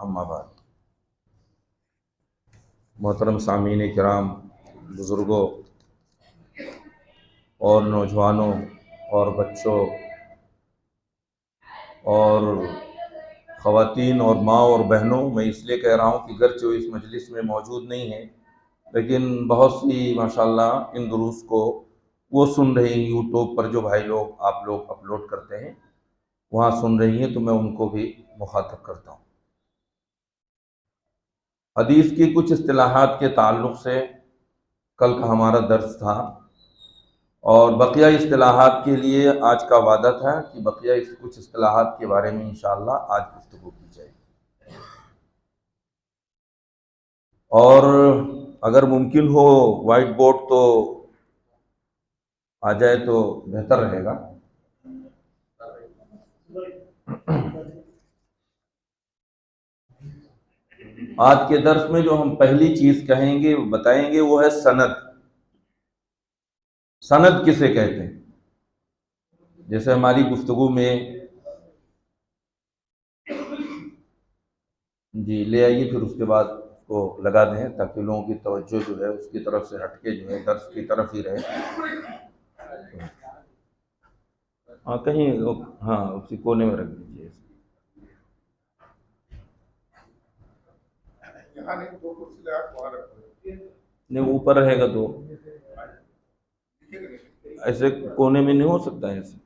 अम्मा बाद। मोहतरम सामीन किराम, बुज़ुर्गों और नौजवानों और बच्चों और ख़वातीन और माँ और बहनों, मैं इसलिए कह रहा हूँ कि गर्चे वो इस मजलिस में मौजूद नहीं है, लेकिन बहुत सी माशाल्लाह इन दुरूस को वो सुन रही हैं यूट्यूब पर, जो भाई लोग आप लोग अपलोड करते हैं वहाँ सुन रही हैं, तो मैं उनको भी मुखातब करता हूँ। हदीस की कुछ इस्तिलाहात के ताल्लुक़ से कल का हमारा दर्स था और बकिया इस्तिलाहात के लिए आज का वादा था कि बकिया कुछ इस्तिलाहात के बारे में इंशाअल्लाह आज गुफ्तगू की जाएगी। और अगर मुमकिन हो वाइट बोर्ड तो आ जाए तो बेहतर रहेगा। आज के दर्स में जो हम पहली चीज कहेंगे बताएंगे वो है सनद। सनद किसे कहते हैं? जैसे हमारी गुफ्तगू में जी ले आइए, फिर उसके बाद को लगा दें ताकि लोगों की तवज्जो जो है उसकी तरफ से हटके जो है दर्स की तरफ ही रहे। हाँ कहीं, हाँ उसी कोने में रख दीजिए। नहीं ऊपर रहेगा तो ऐसे कोने में नहीं हो सकता है ऐसे।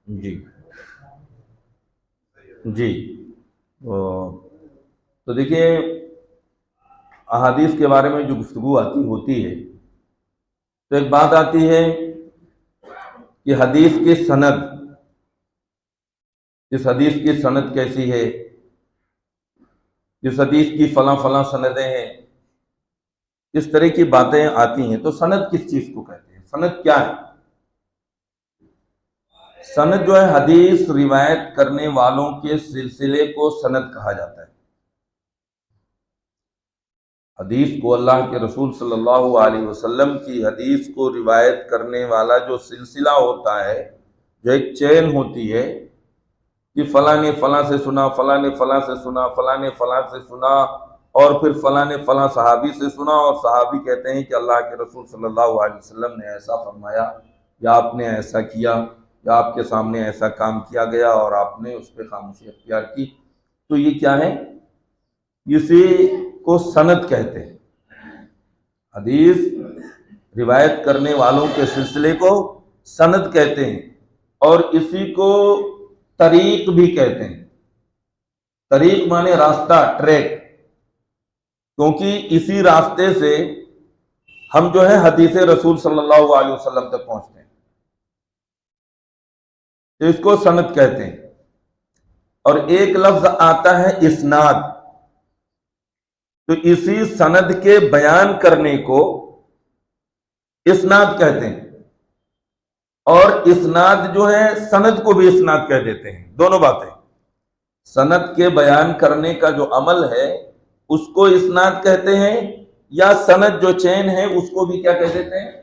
जी जी, तो देखिए अहादीस के बारे में जो गुफ्तगू आती होती है तो एक बात आती है कि हदीस की सनद, इस हदीस की सनद कैसी है, इस हदीस की फलां फलां सनदें हैं, इस तरह की बातें आती हैं। तो सनद किस चीज को कहते हैं? सनद क्या है? सनद जो है हदीस रिवायत करने वालों के सिलसिले को सनद कहा जाता है। हदीस को अल्लाह के रसूल सल्लल्लाहु अलैहि वसल्लम की हदीस को रिवायत करने वाला जो सिलसिला होता है, जो एक चेन होती है कि फलां ने फलां से सुना, फलां ने फलां से सुना, फलां ने फलां से सुना और फिर फलां ने फलां सहाबी से सुना और सहाबी कहते हैं कि अल्लाह के रसूल सल्लल्लाहु अलैहि वसल्लम ने ऐसा फरमाया या आपने ऐसा किया या आपके सामने ऐसा काम किया गया और आपने उस पर खामोशी अख्तियार की। तो ये क्या है? इसी को सनद कहते हैं। हदीस रिवायत करने वालों के सिलसिले को सनद कहते हैं और इसी को तरीक भी कहते हैं। तरीक माने रास्ता, ट्रैक, क्योंकि इसी रास्ते से हम जो है हदीस रसूल सल्लल्लाहु अलैहि वसल्लम तक पहुंचते हैं, तो इसको सनद कहते हैं। और एक लफ्ज आता है इस्नाद, तो इसी सनद के बयान करने को इस्नाद कहते हैं और इस्नाद जो है सनद को भी इस्नाद कह देते हैं। दोनों बातें, सनद के बयान करने का जो अमल है उसको इस्नाद कहते हैं या सनद जो चेन है उसको भी क्या कह देते हैं?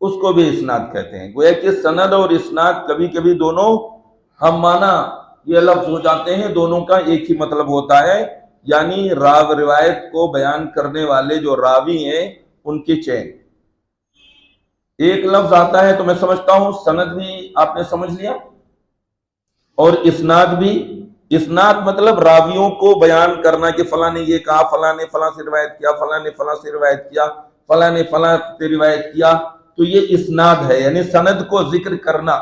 उसको भी इस्नाद कहते हैं। गोया कि सनद और इस्नाद कभी कभी दोनों हम माना ये लफ्ज हो जाते हैं, दोनों का एक ही मतलब होता है, यानी राव रिवायत को बयान करने वाले जो रावी हैं उनकी चेन। एक लफ्ज आता है तो मैं समझता हूं सनद भी आपने समझ लिया और इस्नाद भी। इस्नाद मतलब रावियों को बयान करना कि फलां ने ये कहा, फलां ने फलां से रिवायत किया, फलां ने फलां से रिवायत किया, फलां ने फलां से रिवायत किया, तो ये इस्नाद है, यानी सनद को जिक्र करना।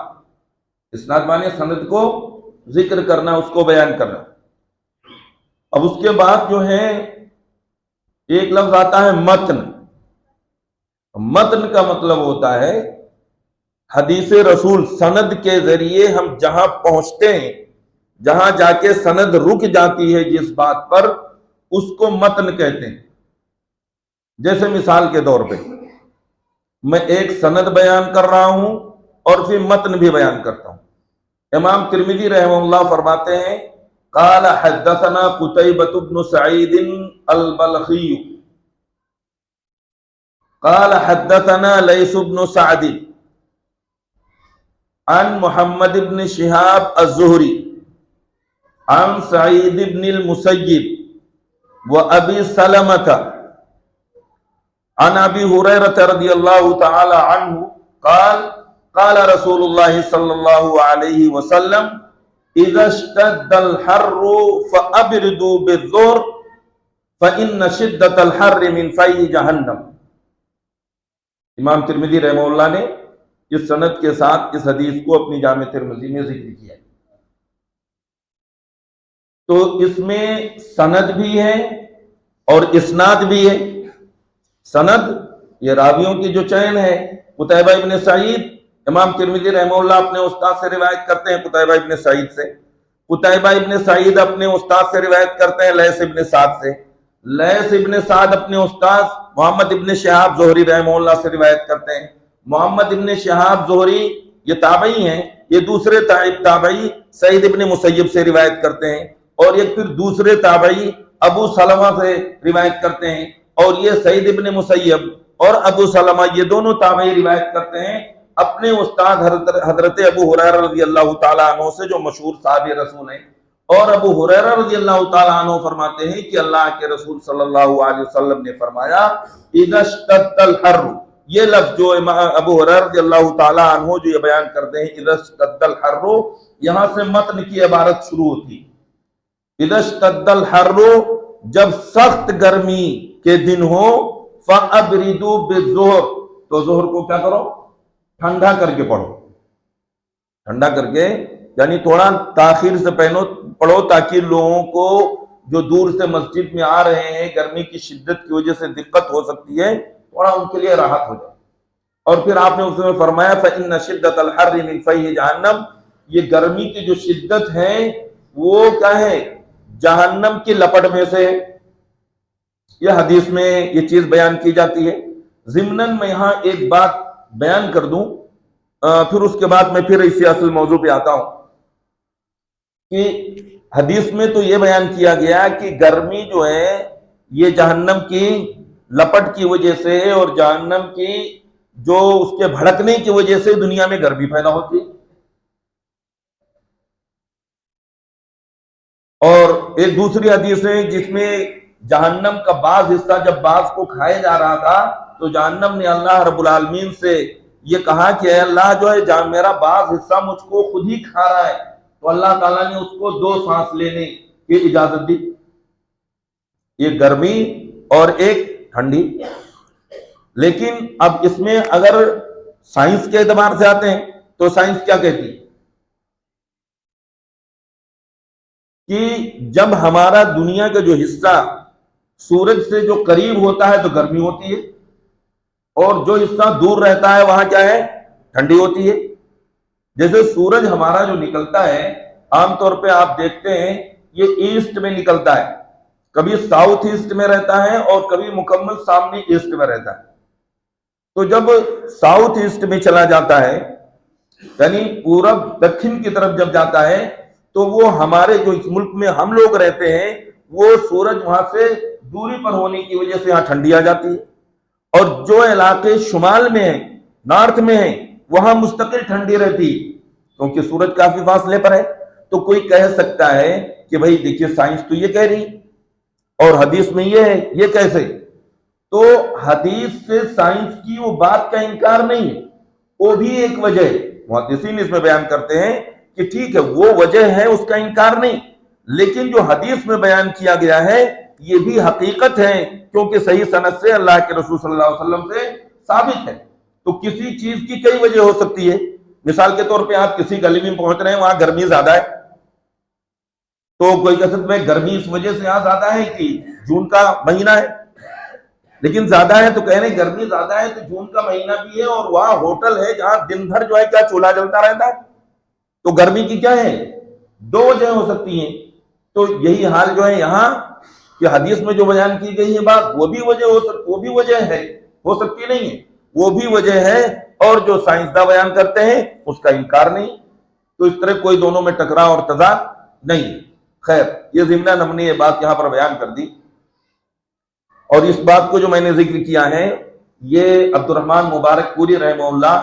इस्नाद माने सनद को जिक्र करना, उसको बयान करना। अब उसके बाद जो है एक लफ्ज आता है मतन। मतन का मतलब होता है हदीस रसूल, सनद के जरिए हम जहां पहुंचते हैं, जहां जाके सनद रुक जाती है जिस बात पर, उसको मतन कहते हैं। जैसे मिसाल के तौर पे मैं एक सनद बयान कर रहा हूं और फिर मतन भी बयान करता हूं। इमाम तिर्मिज़ी रहमहुल्लाह फरमाते हैं, क़ाल हद्दसना कुतैबत इब्न सईद अल-बलखी, क़ाल हद्दसना लैस इब्न सअद अन मुहम्मद इब्न शिहाब अज़्ज़ुहरी अन सईद इब्न अल-मुसय्यिब व अबी सलमता अन अबी हुरैरह रज़ियल्लाहु तआला अन्हु क़ाल क़ाल रसूलुल्लाह सल्लल्लाहु अलैहि वसल्लम इज़ा इश्तद्दल हर्रु फ़अब्रिदू बिज़्ज़ुhr फ़इन्न शिद्दतल हर्रि मिन फ़य्यि जहन्नम। इमाम तिर्मिज़ी रहमहुल्लाह ने इस सनद के साथ इस हदीस को अपनी जामे तिर्मिज़ी में जिक्र किया। तो इसमें सनद भी है और इस्नाद भी है। सनद ये रावियों की जो चयन है, कुतैबा इब्न सईद, इमाम तिर्मिज़ी रहमहुल्लाह अपने उस्ताद से रिवायत करते हैं कुतैबा इब्न सईद से, कुतैबा इब्न सईद अपने उस्ताद से रिवायत करते हैं लैस इब्न साद से, लैस इब्न साद अपने उस्ताद मोहम्मद इब्न शिहाब ज़ुहरी रहमहुल्लाह से रिवायत करते हैं। मोहम्मद इब्न शिहाब ज़ुहरी ये ताबई हैं, ये दूसरे ताबई सईद इब्न मुसय्यब से रिवायत करते हैं, और एक फिर दूसरे ताबई अबू सलमा से रिवायत करते हैं, और ये सईद इब्न मुसय्यब और अबू सलमा ये दोनों ताबई रिवायत करते हैं अपने उस्ताद हजरत अबू हुरैरा रज़ियल्लाहु ताला अन्हु से, जो मशहूर साहबी रसूल हैं। और अबू हुरैरा रज़ियल्लाहु ताला अन्हु फरमाते हैं कि अल्लाह के रसूल सल्लल्लाहु अलैहि वसल्लम ने फरमाया, इज़ा इश्तद्दल हर्रु, ये लफ्ज जो अबू हुरैरा रज़ियल्लाहु ताला अन्हु जो ये बयान करते हैं इज़ा इश्तद्दल हर्रु, यहां से मतन की इबारत शुरू होती। इज़ा इश्तद्दल हर्रु, जब सख्त गर्मी के दिन हो, फ़अब्रिदू बिज़्ज़ुhr, तो ज़ुहर को क्या करो, ठंडा करके पढ़ो। ठंडा करके यानी थोड़ा ताखीर से पढ़ो, ताकि लोगों को जो दूर से मस्जिद में आ रहे हैं, गर्मी की शिद्दत की वजह से दिक्कत हो सकती है, थोड़ा उनके लिए राहत हो जाए। और फिर आपने उसमें फरमाया फ़इन्न शिद्दतल हर्रि मिन फ़य्यि जहन्नम, ये गर्मी की जो शिद्दत है वो क्या है, जहन्नम की लपट में से। यह हदीस में ये चीज बयान की जाती है। ज़िम्नन मैं यहां एक बात बयान कर दूं, फिर उसके बाद मैं फिर इसी असल मौजू पे आता हूं कि हदीस में तो ये बयान किया गया कि गर्मी जो है ये जहन्नम की लपट की वजह से और जहन्नम की जो उसके भड़कने की वजह से दुनिया में गर्मी पैदा होती है। और एक दूसरी हदीस है जिसमें जहन्नम का बाज हिस्सा जब बाज को खाया जा रहा था, तो जहन्नम ने अल्लाह रब्बुल आलमीन से ये कहा कि अल्लाह जो है मेरा बाज हिस्सा मुझको खुद ही खा रहा है, तो अल्लाह ताला ने उसको 2 सांस लेने की इजाजत दी, एक गर्मी और एक ठंडी। लेकिन अब इसमें अगर साइंस के एतबार से आते हैं तो साइंस क्या कहती है कि जब हमारा दुनिया का जो हिस्सा सूरज से जो करीब होता है तो गर्मी होती है, और जो हिस्सा दूर रहता है वहां क्या है, ठंडी होती है। जैसे सूरज हमारा जो निकलता है, आमतौर पे आप देखते हैं ये ईस्ट में निकलता है, कभी साउथ ईस्ट में रहता है और कभी मुकम्मल सामने ईस्ट में रहता है। तो जब साउथ ईस्ट में चला जाता है, यानी पूरब दक्षिण की तरफ जब जाता है, तो वो हमारे जो इस मुल्क में हम लोग रहते हैं, वो सूरज वहां से दूरी पर होने की वजह से यहाँ ठंडी आ जाती है, और जो इलाके शुमाल में है, नॉर्थ में है, वहां मुस्तकिल ठंडी रहती है, क्योंकि सूरज काफी फासले पर है। तो कोई कह सकता है कि भाई देखिए साइंस तो ये कह रही और हदीस में ये है, ये कैसे? तो हदीस से साइंस की वो बात का इनकार नहीं है, वो भी एक वजह है। मुहद्दिसीन इसमें बयान करते हैं कि ठीक है वो वजह है, उसका इनकार नहीं, लेकिन जो हदीस में बयान किया गया है ये भी हकीकत है, क्योंकि सही सनद से अल्लाह के रसूल सल्लल्लाहु अलैहि वसल्लम से साबित है। तो किसी चीज की कई वजह हो सकती है। मिसाल के तौर पे आप किसी गली में पहुंच रहे हैं, वहां गर्मी ज्यादा है, तो कोई कह सकता है गर्मी इस वजह से यहां ज्यादा है कि जून का महीना है, लेकिन ज्यादा है तो कह रहे गर्मी ज्यादा है तो जून का महीना भी है, और वहां होटल है जहां दिन भर जो है क्या चूल्हा जलता रहता है, तो गर्मी की क्या है, दो वजह हो सकती हैं। तो यही हाल जो है यहाँ कि हदीस में जो बयान की गई है बात, वो भी वजह है, हो सकती नहीं है, वो भी वजह है, और जो साइंसदान बयान करते हैं उसका इनकार नहीं। तो इस तरह कोई दोनों में टकराव और तजाद नहीं है। खैर, ये ज़िम्नन हमने ये बात यहां पर बयान कर दी। और इस बात को जो मैंने जिक्र किया है, ये अब्दुर्रहमान मुबारकपुरी रहमहुल्लाह,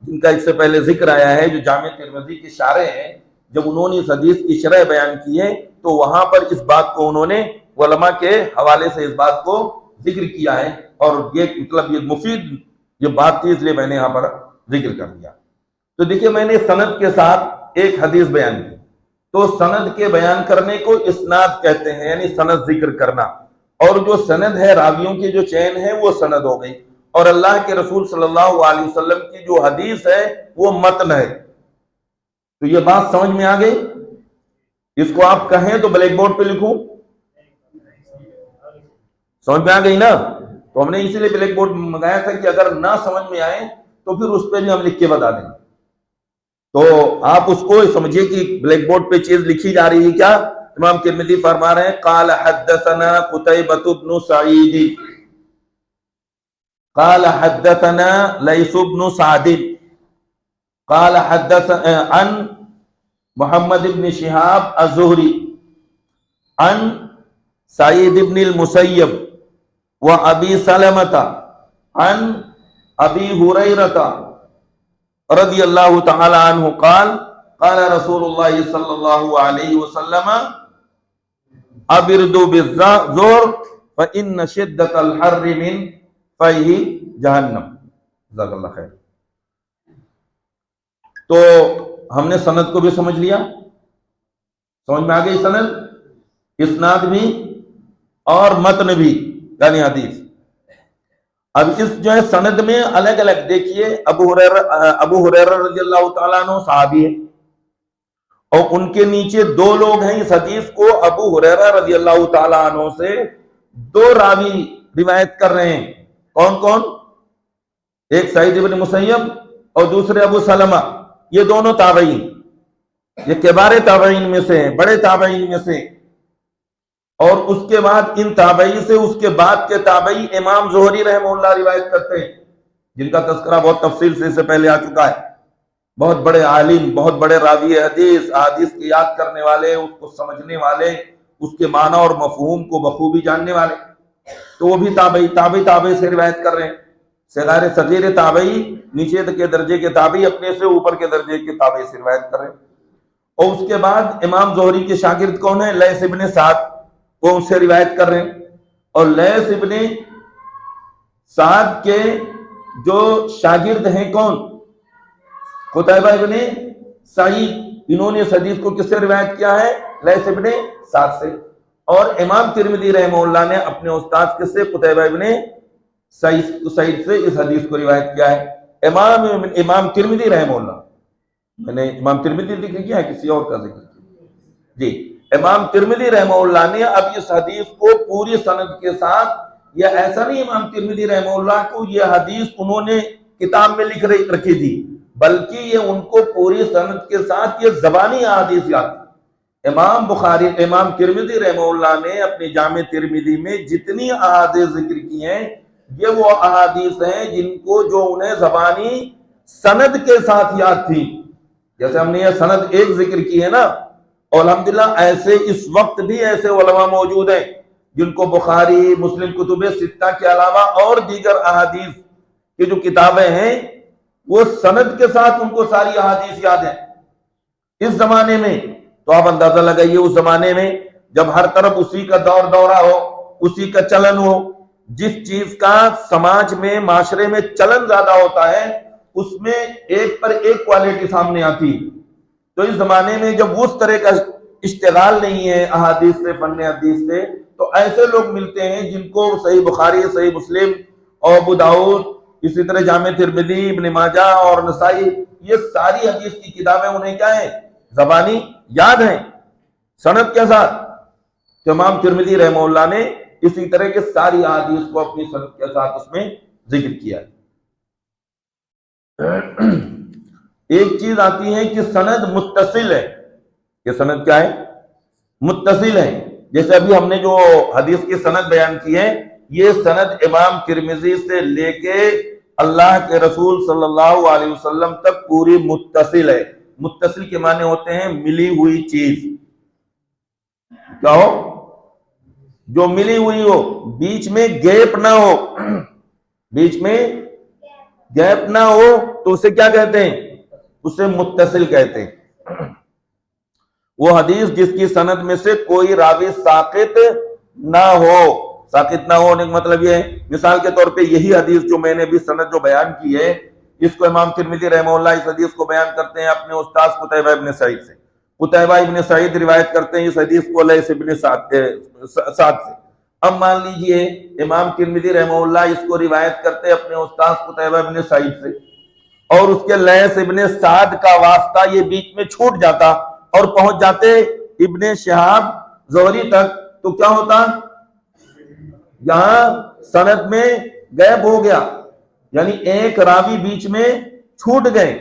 जिनका इससे पहले जिक्र आया है, जो जामे तिरमिज़ी के शारे हैं, जब उन्होंने इस हदीस की शरह बयान की है तो वहां पर इस बात को उन्होंने उलमा के हवाले से इस बात को जिक्र किया है, और ये मतलब ये मुफीद ये बात थी, इसलिए मैंने यहां पर जिक्र कर दिया। तो देखिए, मैंने सनद के साथ एक हदीस बयान की, तो सनद के बयान करने को इस्नाद कहते हैं, यानी सनद जिक्र करना। और जो सनद है, रावियों की जो चैन है, वो सनद हो गई। और अल्लाह के रसूल सल्लल्लाहु अलैहि वसल्लम की जो हदीस है वो मतन है। तो ये बात समझ में आ गई? इसको आप कहें तो ब्लैक बोर्ड पे लिखूं, समझ में आ गई ना? तो हमने इसीलिए ब्लैक बोर्ड मंगाया था कि अगर ना समझ में आए तो फिर उस पर भी हम लिख के बता देंगे। तो आप उसको समझिए कि ब्लैक बोर्ड पे चीज लिखी जा रही है क्या। इमाम तिर्मिज़ी फरमा रहे हैं, काल हद्दसना कुतैबतु इब्नु सईद, काल हद्दसना लैस इब्नु साद, काल हद्दसना अन मुहम्मद इब्न शिहाब अज़्ज़ुहरी अन सईद इब्न अल-मुसय्यब व अबी सलमता अन अबी हुरैरता रज़ियल्लाहु तआला अन्हु क़ाल क़ाल रसूलुल्लाह सल्लल्लाहु अलैहि वसल्लम अबिरदु बिज़्ज़ुर फ इन शिद्दतल हर्रि मिन फैहि जहन्नम। जज़ाकल्लाह खैर। तो हमने सनद को भी समझ लिया, समझ में आ गई सनद, इस्नाद भी और मतन भी, यानी हदीस। अब इस जो है सनद में अलग अलग देखिए, अबू हुरैरा रज़ियल्लाहु ताला अन्हु सहाबी है, और उनके नीचे दो लोग हैं इस हदीस को अबू हुरैरा रज़ियल्लाहु ताला अन्हु से दो रावी रिवायत कर रहे हैं। कौन कौन? एक सईद इब्न मुसय्यब और दूसरे अबू सलमा। ये दोनों ताबईन, ये किबारे ताबईन में से हैं, बड़े ताबईन में से। और उसके बाद इन ताबई से उसके बाद के ताबई इमाम ज़ुहरी रहमहुल्लाह रिवायत करते हैं, जिनका तस्करा बहुत तफसील से इससे पहले आ चुका है। बहुत बड़े आलिम, बहुत बड़े रावी हदीस, हदीस की याद करने वाले, उसको समझने वाले, उसके माना और मफहूम को बखूबी जानने वाले। तो वो भी ताबई से रिवायत कर रहे हैं। सगारे सगीरे ताबई, नीचे के दर्जे के ताबई अपने से ऊपर के दर्जे के ताबई से रिवायत कर रहे हैं। और उसके बाद इमाम ज़ुहरी के शागिर्द कौन है? लैस इब्न साद, वो उनसे रिवायत कर रहे हैं। और लैस इब्न साद के जो शागिर्द हैं कौन? कुतैबा इब्न सईद। इन्होंने इस हदीस को किससे रिवायत किया है? लैस इब्न साद से। और इमाम तिर्मिज़ी रहमहुल्लाह ने अपने उस्ताद किससे? कुतैबा इब्न सईद से इस हदीस को रिवायत किया है। इमाम तिर्मिज़ी रहमहुल्लाह, मैंने इमाम तिर्मिज़ी जिक्र किया है, किसी और का जिक्र किया जी। इमाम तिर्मिज़ी रहमहुल्लाह ने अब इस हदीस को पूरी सनद के साथ, या ऐसा नहीं इमाम तिर्मिज़ी रहमहुल्लाह को ये हदीस उन्होंने किताब में लिख रखी थी, बल्कि ये उनको पूरी सनद के साथ ये ज़बानी अहादीस याद थी। इमाम तिर्मिज़ी रहमहुल्लाह ने अपने जामे तिर्मिज़ी में जितनी अहादीस जिक्र की हैं, ये वो अहादीस हैं जिनको जो उन्हें ज़बानी सनद के साथ याद थी। जैसे हमने ये सनद एक जिक्र की है ना, अल्हम्दुलिल्लाह ऐसे इस वक्त भी ऐसे उलमा मौजूद हैं जिनको बुखारी, मुस्लिम कुतुब सित्ता के अलावा और दीगर अहादीस की जो किताबें हैं वो सनद के साथ उनको सारी अहादीस याद है। इस जमाने में तो आप अंदाजा लगाइए, उस जमाने में जब हर तरफ उसी का दौरा हो, उसी का चलन हो, जिस चीज का समाज में माशरे में चलन ज्यादा होता है उसमें एक पर एक क्वालिटी सामने आती। तो इस जमाने में जब उस तरह का इश्तिगाल नहीं है अहादीस से, फन हदीस से, तो ऐसे लोग मिलते हैं जिनको सही बुखारी, सही मुस्लिम और अबू दाऊद, इसी तरह जामे तिरमिज़ी, इब्न माजा और नसाई, ये सारी हदीस की किताबें उन्हें क्या है, ज़बानी याद है सनद के साथ। तो इमाम तिरमिज़ी रहमहुल्लाह ने इसी तरह के सारी हदीस को अपनी सनद के साथ उसमें जिक्र किया। एक चीज आती है कि सनद मुत्तसिल है। ये सनद क्या है? मुत्तसिल है। जैसे अभी हमने जो हदीस की सनद बयान की है, ये सनद इमाम तिरमिज़ी से लेके अल्लाह के रसूल सल्लल्लाहु अलैहि वसल्लम तक पूरी मुत्तसिल है। मुत्तसिल के माने होते हैं मिली हुई चीज। क्या हो? जो मिली हुई हो, बीच में गैप ना हो, बीच में गैप ना हो तो उसे क्या कहते हैं? उसे मुत्तसिल कहते हैं। वो हदीस जिसकी सनद में से कोई रावी साकित ना हो। साकित ना होने का मतलब ये है, मिसाल के तौर पे यही हदीस जो मैंने भी सनद जो बयान की है, इसको इमाम तिरमिज़ी रहमहुल्लाह इस हदीस को बयान करते हैं अपने उस्ताद कुतैबा इब्न सईद से। कुतैबा इब्न सईद रिवायत करते हैं इस हदीस को लैस इब्न साद से। अब मान लीजिए इमाम तिरमिज़ी रहमहुल्लाह इसको रिवायत करते हैं अपने उस्ताद कुतैबा इब्न सईद से, और उसके लैस इब्न साद का वास्ता ये बीच में छूट जाता और पहुंच जाते इब्न शिहाब ज़ुहरी तक, तो क्या होता? यहां सनद में गैप हो गया, यानी एक रावी बीच में छूट गए।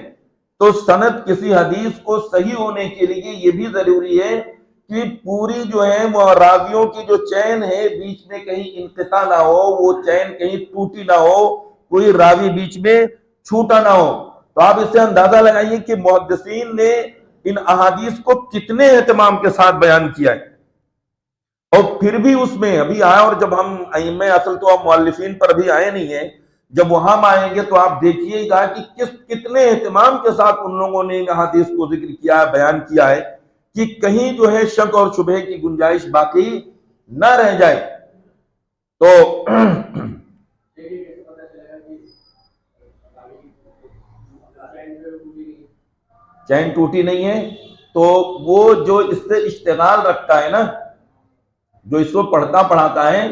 तो सनद किसी हदीस को सही होने के लिए ये भी जरूरी है कि पूरी जो है वो रावियों की जो चैन है बीच में कहीं इनक़िता ना हो, वो चैन कहीं टूटी ना हो, कोई रावी बीच में छूटा ना हो। तो आप इससे अंदाजा लगाइए कि मुहद्दिसीन ने इन अहादीस को कितने एहतमाम के साथ बयान किया है। और फिर भी उसमें अभी आया, और जब हम अइम्मे असल तो हम मुअल्लिफीन पर अभी आए नहीं है, जब वहां आएंगे तो आप देखिएगा कि कितने एहतमाम के साथ उन लोगों ने इन अहादीस को जिक्र किया है, बयान किया है कि कहीं जो है शक और शुबहे की गुंजाइश बाकी न रह जाए। तो चैन टूटी नहीं है, तो वो जो इससे इश्तिगाल रखता है ना, जो इसको पढ़ता पढ़ाता है,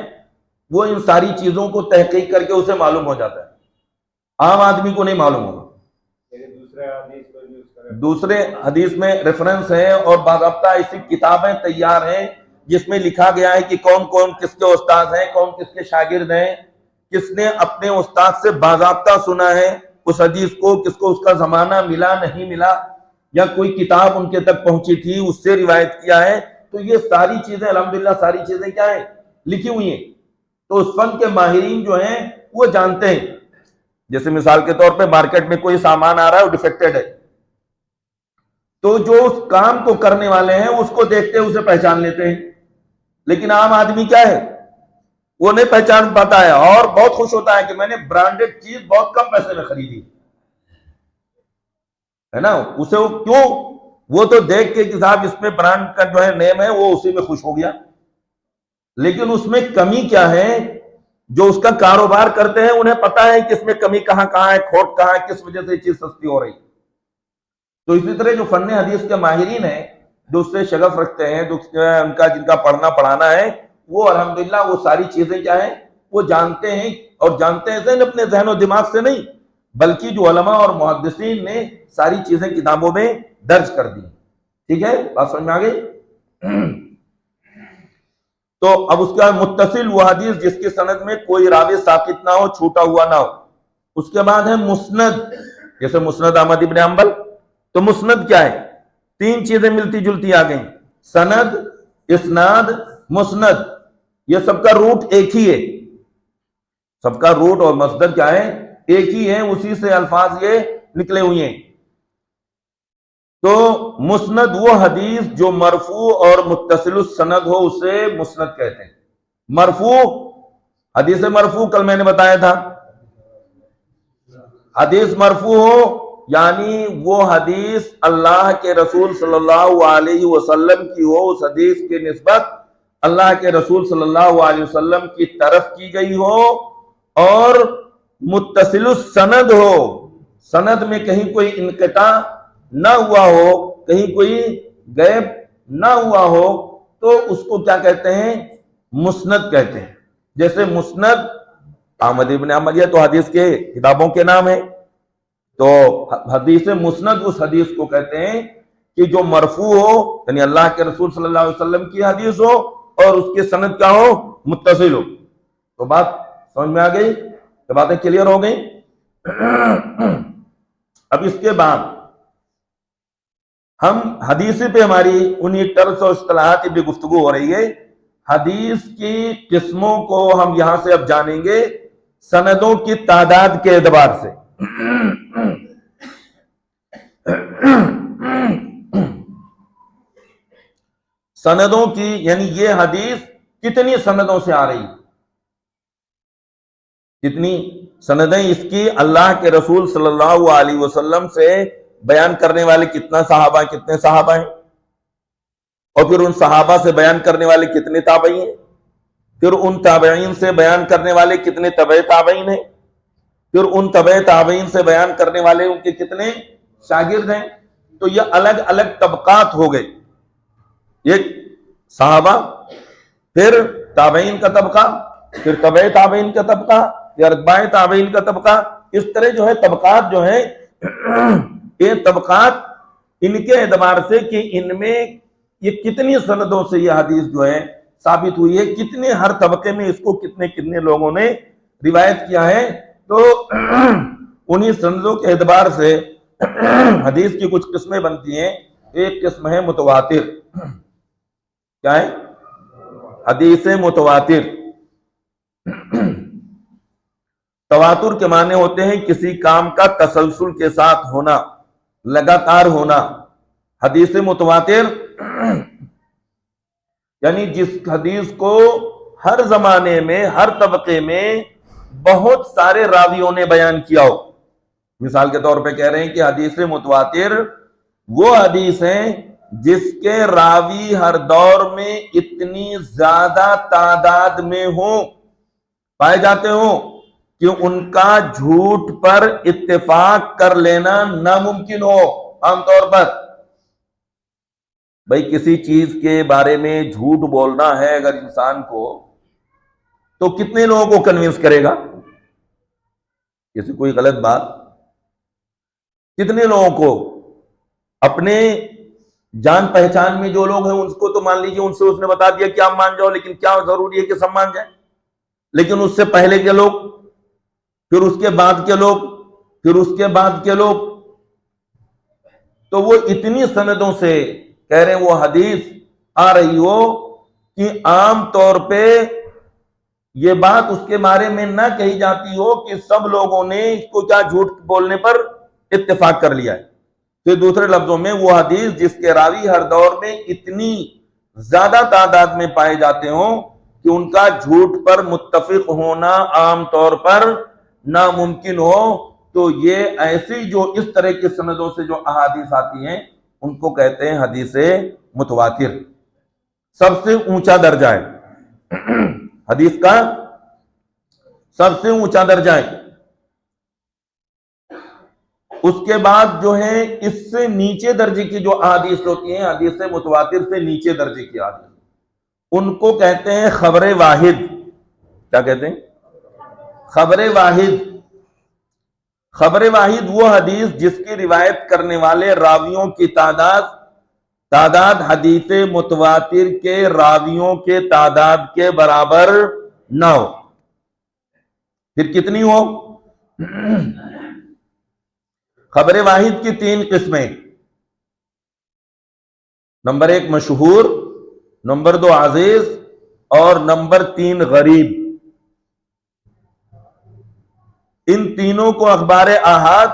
वो इन सारी चीजों को तहकीक करके उसे मालूम हो जाता है। आम आदमी को नहीं मालूम होगा। दूसरे हदीस में रेफरेंस है और बाकायदा ऐसी किताबें तैयार हैं जिसमें लिखा गया है कि कौन कौन किसके उस्ताद हैं, कौन किसके शागिर्द हैं, किसने अपने उस्ताद से बाकायदा सुना है उस हदीस को, किसको उसका जमाना मिला नहीं मिला, या कोई किताब उनके तक पहुंची थी उससे रिवायत किया है। तो ये सारी चीजें अल्हम्दुलिल्लाह सारी चीजें क्या है, लिखी हुई हैं। तो उस फन के माहिरीन जो हैं वो जानते हैं। जैसे मिसाल के तौर पे मार्केट में कोई सामान आ रहा है वो डिफेक्टेड है, तो जो उस काम को करने वाले हैं उसको देखते हैं, उसे पहचान लेते हैं। लेकिन आम आदमी क्या है, वो नहीं पहचान पाता है और बहुत खुश होता है कि मैंने ब्रांडेड चीज बहुत कम पैसे में खरीदी है ना। उसे वो क्यों, वो तो देख के कि साहब इसमें ब्रांड का जो है नेम है, वो उसी में खुश हो गया। लेकिन उसमें कमी क्या है, जो उसका कारोबार करते हैं उन्हें पता है कि इसमें कमी कहां कहां है, खोट कहां है, किस वजह से चीज सस्ती हो रही। तो इसी तरह जो फन्ने हदीस के माहिरीन हैं, जो उससे शगफ रखते हैं, जो उनका जिनका पढ़ना पढ़ाना है, वो अल्हम्दुलिल्लाह वो सारी चीजें क्या है वो जानते हैं। और जानते हैं अपने जहन और दिमाग से नहीं, बल्कि जो उलमा और मुहद्दिसीन ने सारी चीजें किताबों में दर्ज कर दी। ठीक है, बात समझ में आ गई। तो अब उसके बाद मुत्तसिल वो हदीस जिसकी सनद में कोई रावी साकित ना हो, छूटा हुआ ना हो। उसके बाद है मुस्नद, जैसे मुस्नद अहमद इब्न हंबल। तो मुस्नद क्या है? तीन चीजें मिलती जुलती आ गई, सनद, इस्नाद, मुस्नद। ये सबका रूट एक ही है, सबका रूट और मसदर क्या है, एक ही है, उसी से अल्फाज ये निकले हुए हैं। तो मुस्नद वो हदीस जो मरफू और मुत्तसिल सनद हो, उसे मुस्नद कहते हैं। मरफू हदीस मरफू कल मैंने बताया था, हदीस मरफू हो यानी वो हदीस अल्लाह के रसूल सल्लल्लाहु अलैहि वसल्लम की हो, उस हदीस की निस्बत अल्लाह के रसूल सल्लल्लाहु अलैहि वसल्लम की तरफ की गई हो और मुत्तसिलुस सनद हो, सनद में कहीं कोई इनकता ना हुआ हो, कहीं कोई गैप ना हुआ हो, तो उसको क्या कहते हैं? मुस्नद कहते हैं। जैसे मुस्नद अहमद इब्न हंबल, ये तो हदीस के किताबों के नाम है। तो हदीस मुस्नद उस हदीस को कहते हैं कि जो मरफू हो, यानी अल्लाह के रसूल सल्लल्लाहु अलैहि वसल्लम की हदीस हो और उसके सनद क्या हो? मुत्तसिल हो। तो बात समझ में आ गई, तो बातें क्लियर हो गई। अब इसके बाद हम हदीस पे हमारी उन्हीं टर्म्स और इस्तिलाहात पे गुफ्तगू हो रही है। हदीस की किस्मों को हम यहां से अब जानेंगे सनदों की तादाद के एतबार से। सनदों की, यानी ये हदीस कितनी सनदों से आ रही, कितनी सनदें इसकी अल्लाह के रसूल सल्लल्लाहु अलैहि वसल्लम से बयान करने वाले कितने सहाबा हैं, और फिर उन सहाबा से बयान करने वाले कितने ताबईन हैं, फिर उन ताबईन से बयान करने वाले कितने तबे ताबईन हैं, फिर उन तबे ताबईन से बयान करने वाले उनके कितने शागिर्द हैं। तो ये अलग अलग तबकात हो गए, एक सहाबा, फिर ताबईन का तबका, फिर तबे ताबईन का तबका, फिर अतबाए ताबईन का तबका। इस तरह जो है तबकात जो है, ये तबकात इनके एतबार से कि इनमें ये कितनी सनदों से ये हदीस जो है साबित हुई है, कितने हर तबके में इसको कितने कितने लोगों ने रिवायत किया है। तो उन्हीं सनदों के एतबार से हदीस की कुछ किस्में बनती हैं। एक किस्म है मुतवातिर। क्या है? हदीस मुतवातिर। तवातुर के माने होते हैं किसी काम का तसलसल के साथ होना, लगातार होना। हदीस मुतवातिर यानी जिस हदीस को हर जमाने में, हर तबके में बहुत सारे रावियों ने बयान किया हो। मिसाल के तौर पे कह रहे हैं कि हदीस मुतवातिर वो हदीस है जिसके रावी हर दौर में इतनी ज्यादा तादाद में हो, पाए जाते हो कि उनका झूठ पर इत्तेफाक कर लेना नामुमकिन हो। आमतौर पर भाई किसी चीज के बारे में झूठ बोलना है अगर इंसान को, तो कितने लोगों को कन्विंस करेगा? जैसे कोई गलत बात, कितने लोगों को? अपने जान पहचान में जो लोग हैं उसको तो मान लीजिए उनसे उसने बता दिया कि आप मान जाओ, लेकिन क्या जरूरी है कि सब मान जाए? लेकिन उससे पहले के लोग, फिर उसके बाद के लोग, फिर उसके बाद के लोग, तो वो इतनी सनदों से कह रहे हैं वो हदीस आ रही हो कि आम तौर पे ये बात उसके बारे में ना कही जाती हो कि सब लोगों ने इसको क्या झूठ बोलने पर इत्तेफाक कर लिया है। फिर दूसरे लफ्जों में वो हदीस जिसके रावी हर दौर में इतनी ज्यादा तादाद में पाए जाते हो कि उनका झूठ पर मुत्तफिक होना आमतौर पर नामुमकिन हो, तो ये ऐसी जो इस तरह की सनदों से जो अहादीस आती हैं उनको कहते हैं हदीस मुतवातिर। सबसे ऊंचा दर्जा है हदीस का, सबसे ऊंचा दर्जा है। उसके बाद जो है इससे नीचे दर्जे की जो अहादीस होती हैं, हदीस मुतवातिर से नीचे दर्जे की अहादीस, उनको कहते हैं खबरे वाहिद। क्या कहते हैं? खबरे वाहिद। खबरे वाहिद वो हदीस जिसकी रिवायत करने वाले रावियों की तादाद हदीस मुतवातिर के रावियों के तादाद के बराबर ना हो। फिर कितनी हो? खबरे वाहिद की तीन किस्में। नंबर 1 मशहूर, नंबर 2 अजीज और नंबर 3 गरीब। इन तीनों को अखबार आहद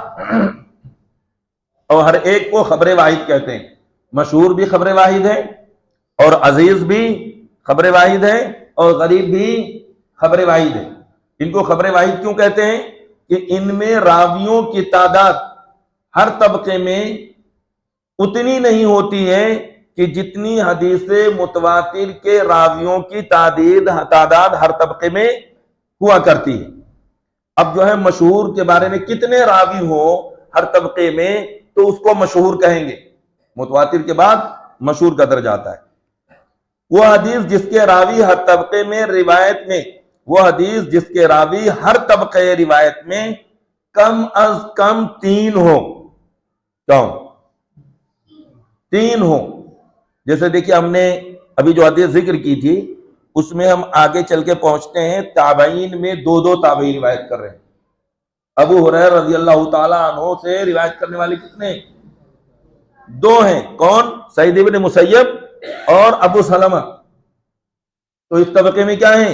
और हर एक को खबरे वाहिद कहते हैं। मशहूर भी खबरे वाहिद है और अजीज भी खबरे वाहिद है और गरीब भी खबरे वाहिद है। इनको खबरे वाहिद क्यों कहते हैं? कि इनमें रावियों की तादाद हर तबके में उतनी नहीं होती है कि जितनी हदीसें मुतवातिर के रावियों की तादाद हर तबके में हुआ करती है। अब जो है मशहूर के बारे में कितने रावी हो हर तबके में, तो उसको मशहूर कहेंगे। मुतवातिर के बाद मशहूर का दर्जा आता है। वो हदीस जिसके रावी हर तबके में रिवायत में, वो हदीस जिसके रावी हर तबके रिवायत में कम अज कम 3 हो। क्यों 3 हो? जैसे देखिए, हमने अभी जो हदीस जिक्र की थी उसमें हम आगे चल के पहुंचते हैं, ताबईन में 2 ताबई रिवायत कर रहे हैं। अबू हुरैरा रज़ियल्लाहु ताला अन्हु से रिवायत करने वाले कितने? 2 हैं। कौन? सईद इब्न मुसय्यब और अबू सलमा। तो इस तबके में क्या है?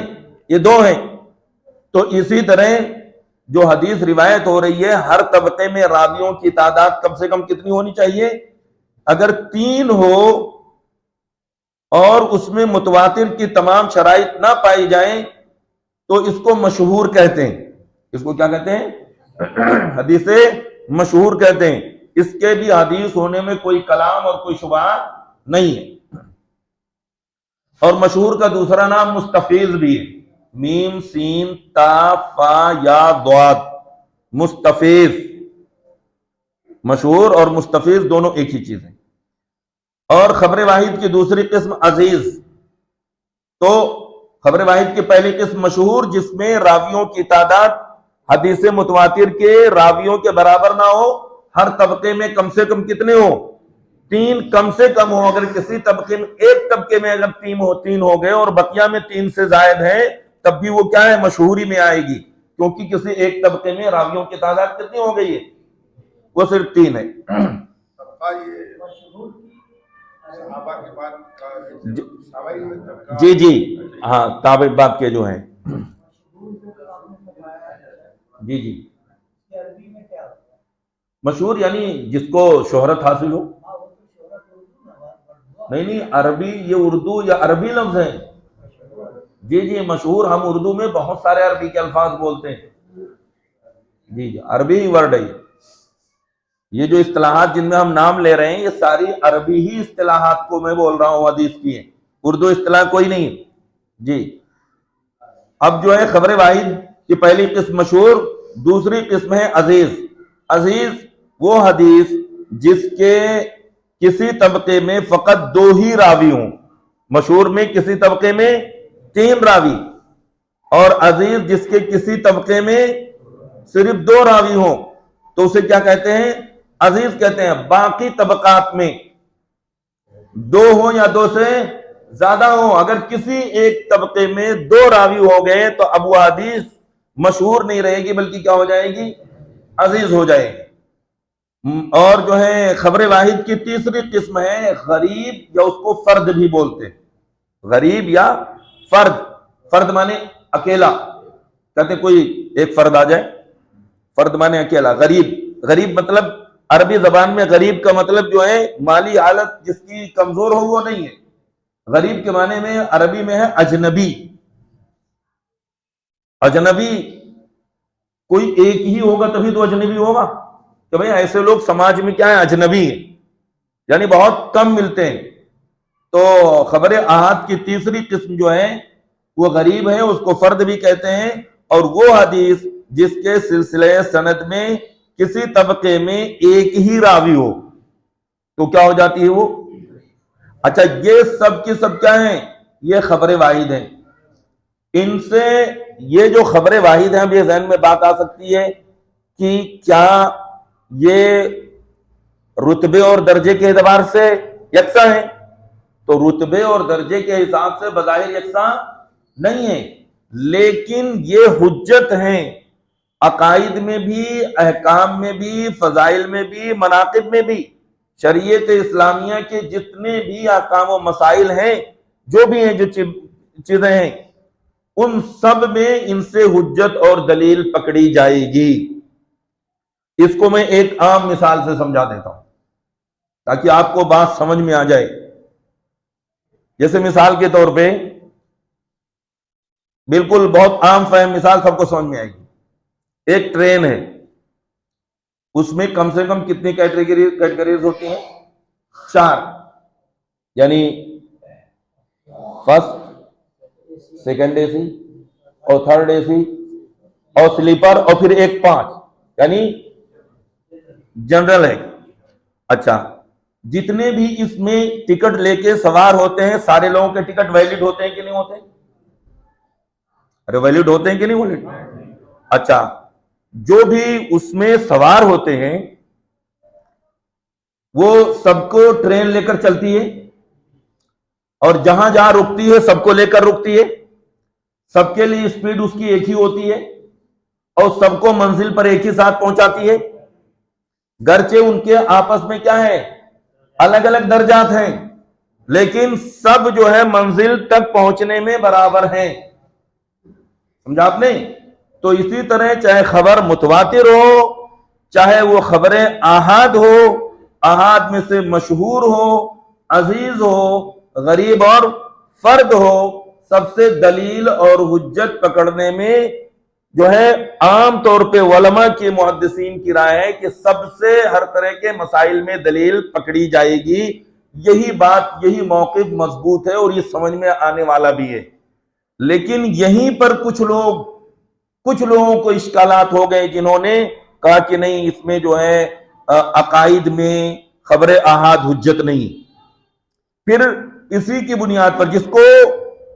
ये 2 हैं। तो इसी तरह जो हदीस रिवायत हो रही है, हर तबके में रावियों की तादाद कम से कम कितनी होनी चाहिए? अगर 3 हो और उसमें मुतवातिर की तमाम शराइत ना पाई जाएं, तो इसको मशहूर कहते हैं। इसको क्या कहते हैं? हदीसे मशहूर कहते हैं। इसके भी हदीस होने में कोई कलाम और कोई शुबा नहीं है। और मशहूर का दूसरा नाम मुस्तफीज भी है। मीम सीन ता फा या द्वाद, मुस्तफीज। मशहूर और मुस्तफीज दोनों एक ही चीज है। और खबर वाहिद की दूसरी किस्म अजीज। तो खबर वाहिद की पहली किस्म मशहूर, जिसमें रावियों की तादाद हदीस मुतवातिर के रावियों के बराबर ना हो, हर तबके में कम से कम कितने हो? 3 कम से कम हो। अगर किसी तबके में, एक तबके में अगर 3 हो गए और बकिया में 3 से जायद है, तब भी वो क्या है? मशहूरी में आएगी, क्योंकि किसी एक तबके में रावियों की तादाद कितनी हो गई है? वो सिर्फ 3 है। जी जी हाँ, ताबे बात के जो हैं। जी जी, मशहूर यानी जिसको शोहरत हासिल हो। नहीं, अरबी, ये उर्दू या अरबी लफ्ज है। जी जी, मशहूर हम उर्दू में बहुत सारे अरबी के अल्फाज बोलते हैं। जी जी, अरबी वर्ड है। ये जो इस्तिलाहात जिनमें हम नाम ले रहे हैं, ये सारी अरबी ही इस्तिलाहात को मैं बोल रहा हूँ, हदीस की है। उर्दू इस्तिलाह कोई नहीं जी। अब जो है खबर वाहिद की पहली किस्म मशहूर, दूसरी किस्म है अजीज। अजीज वो हदीस जिसके किसी तबके में फकत 2 ही रावी हों। मशहूर में किसी तबके में 3 रावी, और अजीज जिसके किसी तबके में सिर्फ 2 रावी हों, तो उसे क्या कहते हैं? अजीज कहते हैं। बाकी तबकात में 2 हो या 2 से ज्यादा हो, अगर किसी एक तबके में 2 रावी हो गए, तो अब वो हदीस मशहूर नहीं रहेगी, बल्कि क्या हो जाएगी? अजीज हो जाएगी। और जो है खबर वाहिद की तीसरी किस्म है गरीब, या उसको फर्द भी बोलते हैं। गरीब या फर्द। फर्द माने अकेला, कहते कोई एक फर्द आ जाए, फर्द माने अकेला। गरीब मतलब अरबी जबान में गरीब का मतलब जो है माली हालत जिसकी कमजोर हो, वो नहीं है। गरीब के माने में अरबी में है अजनबी। अजनबी कोई एक ही होगा तभी तो अजनबी होगा। तो भाई ऐसे लोग समाज में क्या है? अजनबी है, यानी बहुत कम मिलते हैं। तो खबर अहाद की तीसरी किस्म जो है वो गरीब है, उसको फर्द भी कहते हैं। और वो हदीस जिसके सिलसिले सनद में किसी तबके में एक ही रावी हो, तो क्या हो जाती है वो? अच्छा, ये सब की सब क्या है? ये खबर वाहिद है। इनसे ये जो खबर वाहिद है, अब ये ज़हन में बात आ सकती है कि क्या ये रुतबे और दर्जे के एतबार से यकसा है? तो रुतबे और दर्जे के हिसाब से बज़ाहिर यकसा नहीं है, लेकिन ये हुज्जत हैं अकाइद में भी, अहकाम में भी, फजाइल में भी, मनाकिब में भी। शरीयत इस्लामिया के जितने भी अहकाम व मसाइल हैं, जो भी हैं, जो चीजें हैं, उन सब में इनसे हुज्जत और दलील पकड़ी जाएगी। इसको मैं एक आम मिसाल से समझा देता हूं ताकि आपको बात समझ में आ जाए। जैसे मिसाल के तौर पे, बिल्कुल बहुत आम फहम मिसाल सबको समझ में आएगी। एक ट्रेन है, उसमें कम से कम कितनी कैटेगरीज होती हैं? 4। यानी फर्स्ट, सेकंड एसी और थर्ड एसी और स्लीपर और फिर एक 5, यानी जनरल है। अच्छा, जितने भी इसमें टिकट लेके सवार होते हैं सारे लोगों के टिकट वैलिड होते हैं कि नहीं होते? अरे वैलिड होते हैं कि नहीं वैलिड? अच्छा, जो भी उसमें सवार होते हैं वो सबको ट्रेन लेकर चलती है और जहां जहां रुकती है सबको लेकर रुकती है, सबके लिए स्पीड उसकी एक ही होती है और सबको मंजिल पर एक ही साथ पहुंचाती है। गर्चे उनके आपस में क्या है, अलग अलग दर्जात हैं, लेकिन सब जो है मंजिल तक पहुंचने में बराबर हैं। समझा आपने? तो इसी तरह चाहे खबर मुतवातिर हो, चाहे वो खबरें आहाद हो, आहाद में से मशहूर हो, अजीज हो, गरीब और फर्द हो, सबसे दलील और हुज्जत पकड़ने में जो है आम तौर पे उलमा की मुहद्दिसीन की राय है कि सबसे हर तरह के मसाइल में दलील पकड़ी जाएगी। यही बात, यही मौक़िफ़ मजबूत है और ये समझ में आने वाला भी है। लेकिन यहीं पर कुछ लोगों को इश्कालात हो गए जिन्होंने कहा कि नहीं, इसमें जो है अकाइद में खबर आहाद हुज्जत नहीं। फिर इसी की बुनियाद पर जिसको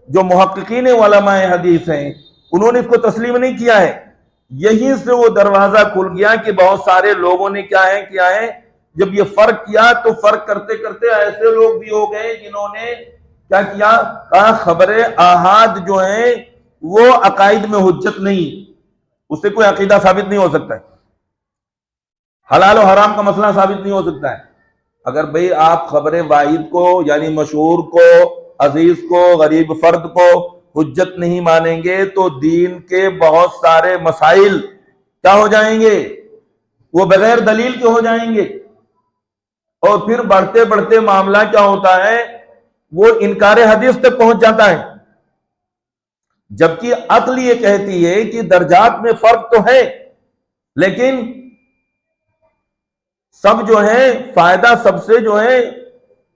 जो मुहक्किकीन उलमाए हदीस हैं उन्होंने इसको तस्लीम नहीं किया है, यहीं से वो दरवाजा खुल गया कि बहुत सारे लोगों ने क्या है जब ये फर्क किया तो फर्क करते करते ऐसे लोग भी हो गए जिन्होंने क्या किया, कहा खबरें आहाद जो है वो अकाइद में हुज्जत नहीं, उससे कोई अकीदा साबित नहीं हो सकता है, हलाल और हराम का मसला साबित नहीं हो सकता है। अगर भाई आप खबरें वाहिद को यानी मशहूर को, अजीज को, गरीब फर्द को हुज्जत नहीं मानेंगे तो दीन के बहुत सारे मसाइल क्या हो जाएंगे, वो बगैर दलील के हो जाएंगे और फिर बढ़ते बढ़ते मामला क्या होता है, वो इनकार हदीस तक पहुंच जाता है। जबकि अक्ल ये कहती है कि दर्जात में फर्क तो है लेकिन सब जो है फायदा सबसे जो है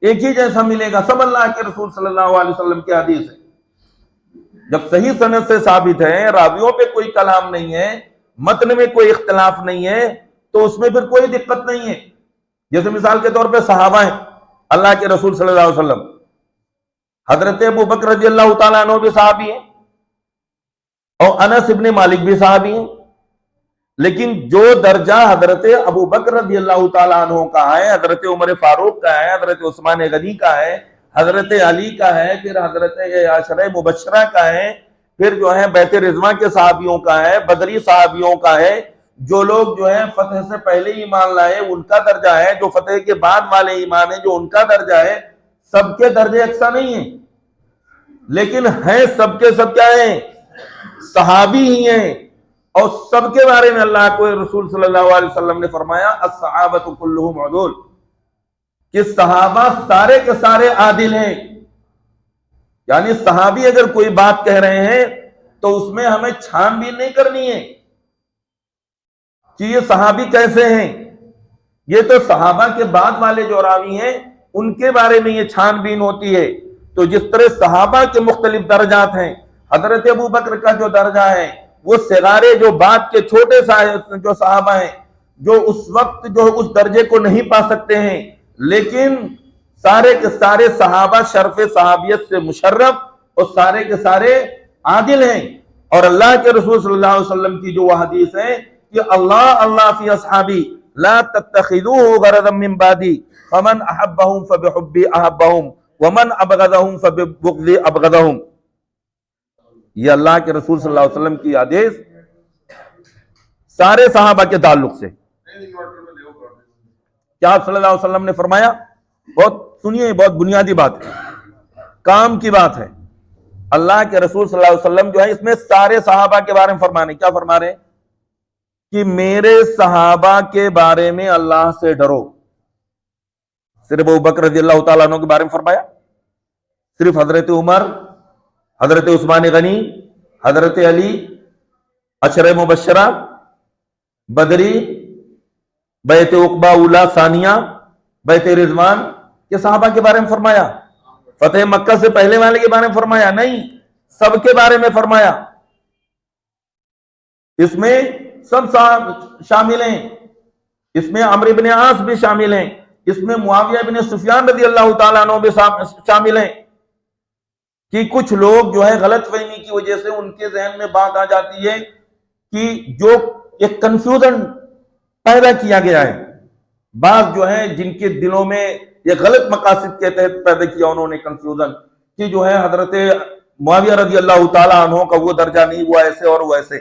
एक ही जैसा मिलेगा, सब अल्लाह के रसूल सल्लल्लाहु अलैहि वसल्लम की हदीस है। जब सही सनद से साबित है, रावियों पे कोई कलाम नहीं है, मतन में कोई इख्तिलाफ नहीं है, तो उसमें फिर कोई दिक्कत नहीं है। जैसे मिसाल के तौर पे सहाबा हैं अल्लाह के रसूल सल्लल्लाहु अलैहि वसल्लम, हजरत अबू बकर रज़ियल्लाहु ताला अन्हु भी सहाबी हैं और अनस इब्ने मालिक भी सहाबी हैं, लेकिन जो दर्जा हजरत अबू बकर रज़ियल्लाहु ताला अन्हु का है, हजरत उमर फारूक का है, हजरत उस्मान गनी का है, हजरत अली का है, फिर हजरत अशरा मुबशरा का है, फिर जो है बैत रिजवान के सहाबियों का है, बदरी सहाबियों का है, जो लोग जो है फतह से पहले ईमान लाए उनका दर्जा है, जो फतह के बाद वाले ईमान है जो उनका दर्जा है। सबके दर्जे यकसा नहीं है, लेकिन है सबके सब क्या है, सहाबी ही हैं। और सबके बारे में अल्लाह को रसूल सल्लल्लाहु अलैहि वसल्लम ने फरमाया अस्सहाबतु कुल्लुहुम अदूल, कि सहाबा सारे के सारे आदिल हैं। यानी सहाबी अगर कोई बात कह रहे हैं तो उसमें हमें छानबीन नहीं करनी है कि ये सहाबी कैसे हैं, ये तो सहाबा के बाद वाले जो रावी हैं उनके बारे में ये छानबीन होती है। तो जिस तरह सहाबा के मुख्तलिफ दर्जात हैं, हजरत अबू बकर का जो दर्जा है वो सिगारे जो बात के छोटे जो सहाबा हैं जो उस वक्त जो उस दर्जे को नहीं पा सकते हैं, लेकिन सारे के सारे सहाबा शर्फ सहाबियत से मुशर्रफ और सारे के सारे आदिल हैं। और अल्लाह के रसूल सल्लल्लाहु अलैहि वसल्लम की जो हदीस है कि अल्लाह फी अस्हाबी ला तत्तखिदूहु गरदम मिन बादी फमन अहब्बहुम फबिहुब्बी अहब्बहुम वमन अबगदहुम फबिबुग़दी अबगदहुम। ये अल्लाह के रसूल सल्लल्लाहु अलैहि वसल्लम की आदेश सारे सहाबा के ताल्लुक से क्या सल्लल्लाहु अलैहि वसल्लम ने फरमाया, बहुत सुनिए, बहुत बुनियादी बात है, काम की बात है। अल्लाह के रसूल सल्लल्लाहु अलैहि वसल्लम जो है इसमें सारे सहाबा के बारे में फरमाने, क्या फरमा रहे कि मेरे सहाबा के बारे में अल्लाह से डरो। सिर्फ अबू बकर रज़ियल्लाहु ताला अन्हु के बारे में फरमाया, सिर्फ हजरत उमर, हजरत उस्मान गनी, हजरत अली, अशरा मुबशरा, बदरी, बैत उक़बा उला सानिया, बैत रिजवान के सहाबा के बारे में फरमाया। फतेह मक्का से पहले वाले के बारे में फरमाया? नहीं, सबके बारे में फरमाया। इसमें सब शामिल हैं, इसमें अम्र इब्न आस भी शामिल हैं, इसमें मुआविया इब्न सुफियान रज़ी अल्लाह ताला अन्हु भी शामिल हैं कि कुछ लोग जो है गलतफहमी की वजह से उनके जहन में बात आ जाती है कि जो एक कंफ्यूजन पैदा किया गया है, बात जो है जिनके दिलों में ये गलत मकासद के तहत पैदा किया उन्होंने कंफ्यूजन कि जो है हजरत मुआविया रज़ी अल्लाह ताला अन्हु का वो दर्जा नहीं, वो ऐसे और वैसे,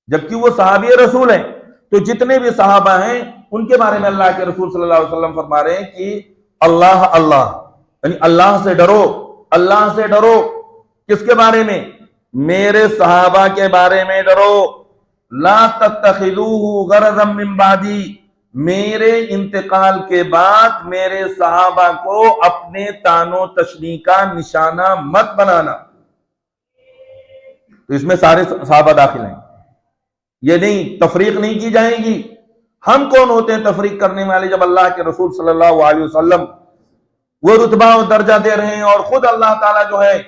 जबकि वो सहाबी रसूल हैं। तो जितने भी सहाबा हैं उनके बारे में अल्लाह के रसूल सल्लल्लाहु अलैहि वसल्लम फरमा रहे हैं कि अल्लाह अल्लाह, यानी अल्लाह से डरो, अल्लाह से डरो। किसके बारे में? मेरे सहाबा के बारे में डरो। ला तत्तखिदूहु गरज़म मिन बादी, मेरे इंतकाल के बाद मेरे सहाबा को अपने तानो तशनी का निशाना मत बनाना। तो इसमें सारे सहाबा दाखिल हैं, ये नहीं, तफरीक नहीं की जाएगी। हम कौन होते हैं तफरीक करने वाले, जब अल्लाह के रसूल सल्लल्लाहु अलैहि वसल्लम वो रुतबा और दर्जा दे रहे हैं, और खुद अल्लाह ताला जो है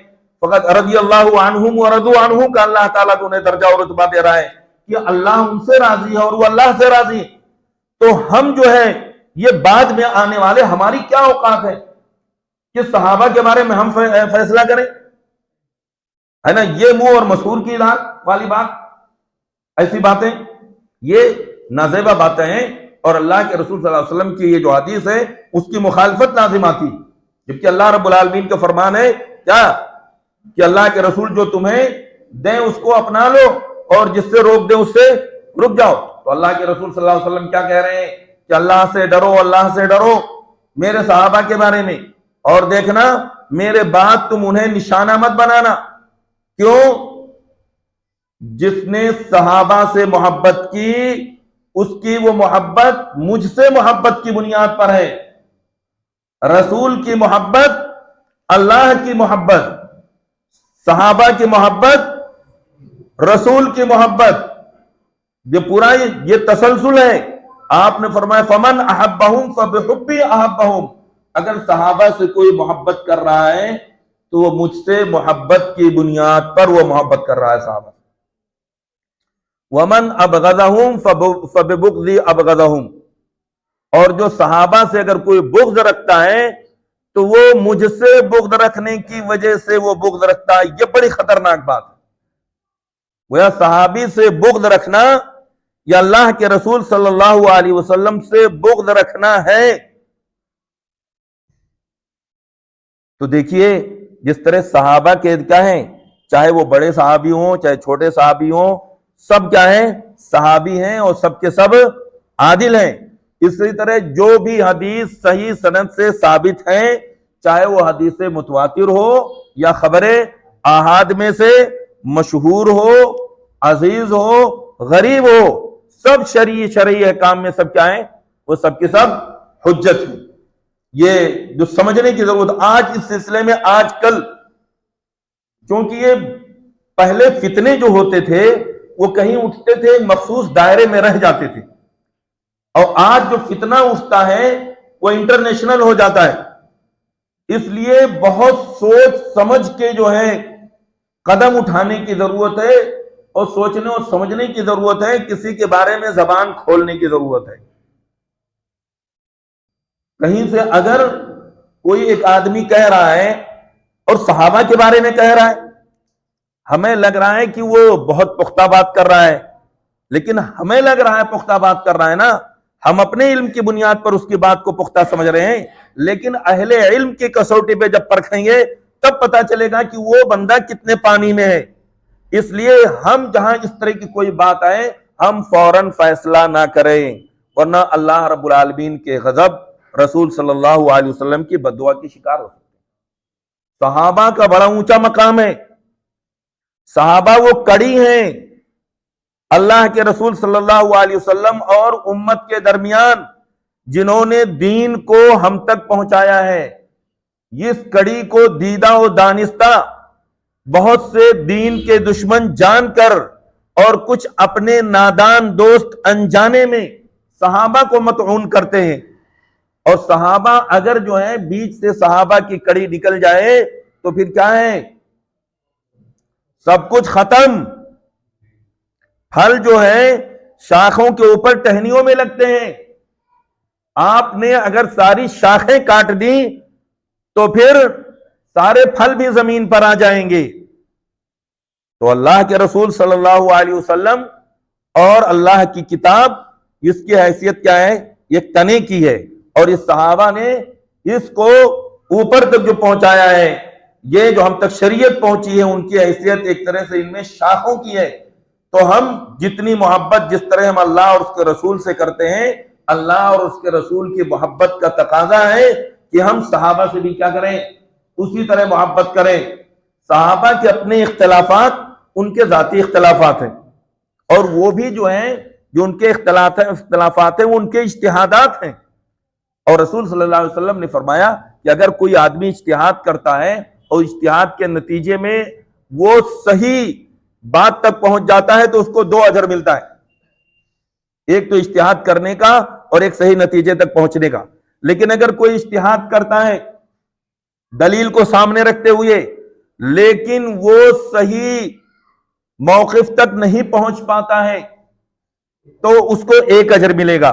फकत रज़ियल्लाहु अन्हुम व रज़ू अन्हु का अल्लाह ताला को उन्हें दर्जा और रुतबा दे रहा है कि अल्लाह उनसे राजी है और वो अल्लाह से राजी है। तो हम जो है ये बाद में आने वाले, हमारी क्या औकात है कि सहाबा के बारे में हम फैसला करें, है ना? ये मुंह और मशहूर की वाली बात, ऐसी बातें ये नाज़ेबा बातें हैं। और अल्लाह के रसूल सल्लल्लाहु अलैहि वसल्लम की ये जो हदीस है उसकी मुखालफत लाजिम आती, जबकि अल्लाह रब्बुल आलमीन का फरमान है क्या कि अल्लाह के रसूल जो तुम्हें दें उसको अपना लो और जिससे रोक दे उससे रुक जाओ। तो अल्लाह के रसूल सल्लल्लाहु अलैहि वसल्लम क्या कह रहे हैं कि अल्लाह से डरो, अल्लाह से डरो मेरे सहाबा के बारे में, और देखना मेरे बाद तुम उन्हें निशाना मत बनाना। क्यों? जिसने सहाबा से मोहब्बत की उसकी वो मोहब्बत मुझसे मोहब्बत की बुनियाद पर है। रसूल की मोहब्बत, अल्लाह की मोहब्बत, सहाबा की मोहब्बत, रसूल की मोहब्बत, ये पूरा ये तसलसल है। आपने फरमाया फमन अहब्बहुम फबिहुब्बी अहब्बहुम, अगर सहाबा से कोई मोहब्बत कर रहा है तो वो मुझसे मोहब्बत की बुनियाद पर वो मोहब्बत कर रहा है सहाबा। वमन अबगज़हुम फबिबुग़ज़ी अबगज़हुम, और जो सहाबा से अगर कोई बुग़्ज़ रखता है तो वो मुझसे बुग़्ज़ रखने की वजह से वो बुग़्ज़ रखता है। ये बड़ी खतरनाक बात है। वह सहाबी से बुग़्ज़ रखना या अल्लाह के रसूल सल्लल्लाहु अलैहि वसल्लम से बुग़्ज़ रखना है। तो देखिए जिस तरह सहाबा के क्या है, चाहे वो बड़े सहाबी हों चाहे छोटे सहाबी हों, सब क्या है? सहाबी हैं और सबके सब आदिल हैं। इसी तरह जो भी हदीस सही सनद से साबित हैं, चाहे वो हदीस मुतवातिर हो या खबरें आहाद में से मशहूर हो, अजीज हो, गरीब हो, सब शरई काम में सब क्या है? वो सबके सब हुज्जत है। ये जो समझने की जरूरत आज इस सिलसिले में आजकल, क्योंकि ये पहले फितने जो होते थे वो कहीं उठते थे, मखसूस दायरे में रह जाते थे, और आज जो फितना उठता है वो इंटरनेशनल हो जाता है। इसलिए बहुत सोच समझ के जो है कदम उठाने की जरूरत है, और सोचने और समझने की जरूरत है, किसी के बारे में जबान खोलने की जरूरत है। कहीं से अगर कोई एक आदमी कह रहा है और सहाबा के बारे में कह रहा है, हमें लग रहा है कि वो बहुत पुख्ता बात कर रहा है, लेकिन हमें लग रहा है पुख्ता बात कर रहा है ना, हम अपने इल्म की बुनियाद पर उसकी बात को पुख्ता समझ रहे हैं, लेकिन अहले इल्म की कसौटी पे जब परखेंगे तब पता चलेगा कि वो बंदा कितने पानी में है। इसलिए हम जहां इस तरह की कोई बात आए हम फौरन फैसला ना करें, वरना अल्लाह रब्बुल आलमीन के गजब, रसूल सल्लल्लाहु अलैहि वसल्लम की बद्दुआ की शिकार हो सकते हैं। सहाबा का बड़ा ऊंचा मकाम है। सहाबा वो कड़ी हैं अल्लाह के रसूल सल्लल्लाहु अलैहि वसल्लम और उम्मत के दरमियान, जिन्होंने दीन को हम तक पहुंचाया है। इस कड़ी को दीदा और दानिस्ता बहुत से दीन के दुश्मन जानकर और कुछ अपने नादान दोस्त अनजाने में सहाबा को मतऊन करते हैं। और सहाबा अगर जो है बीच से सहाबा की कड़ी निकल जाए तो फिर क्या है, सब कुछ खत्म। फल जो है शाखों के ऊपर टहनियों में लगते हैं। आपने अगर सारी शाखें काट दी तो फिर सारे फल भी जमीन पर आ जाएंगे। तो अल्लाह के रसूल सल्लल्लाहु अलैहि वसल्लम और अल्लाह की किताब, इसकी हैसियत क्या है, ये तने की है, और इस सहाबा ने इसको ऊपर तक जो पहुंचाया है, ये जो हम तक शरीयत पहुंची है, उनकी हैसियत एक तरह से इनमें शाखों की है। तो हम जितनी मोहब्बत जिस तरह हम अल्लाह और उसके रसूल से करते हैं, अल्लाह और उसके रसूल की मोहब्बत का तकाजा है कि हम सहाबा से भी क्या करें, उसी तरह मोहब्बत करें। सहाबा के अपने इख्तलाफात उनके जाती इख्तलाफात हैं, और वो भी जो हैं, जो उनके इख्तलाफात हैं वो उनके इज्तिहादात हैं। और रसूल सल्लल्लाहु अलैहि वसल्लम ने फरमाया कि अगर कोई आदमी इज्तिहाद करता है और इज्तिहाद के नतीजे में वो सही बात तक पहुंच जाता है तो उसको 2 अजर मिलता है, एक तो इज्तिहाद करने का और एक सही नतीजे तक पहुंचने का। लेकिन अगर कोई इज्तिहाद करता है दलील को सामने रखते हुए, लेकिन वो सही मौकिफ तक नहीं पहुंच पाता है, तो उसको 1 अजर मिलेगा।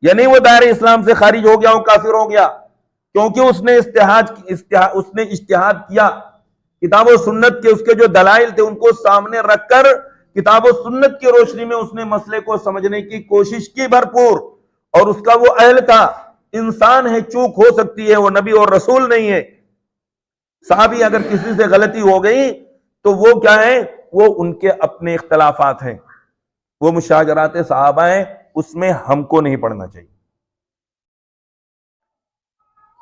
यानी वो दायरे इस्लाम से खारिज हो गया, वो काफिर हो गया, क्योंकि उसने इज्तिहाद किया, किताब और सुन्नत के उसके जो दलाइल थे उनको सामने रखकर किताब और सुन्नत की रोशनी में उसने मसले को समझने की कोशिश की भरपूर, और उसका वो अहल था। इंसान है, चूक हो सकती है, वो नबी और रसूल नहीं है। साहबी अगर किसी से गलती हो गई तो वो क्या है, वो उनके अपने इख्तलाफात हैं, वो मुशाजरात सहाबा हैं, उसमें हमको नहीं पढ़ना चाहिए।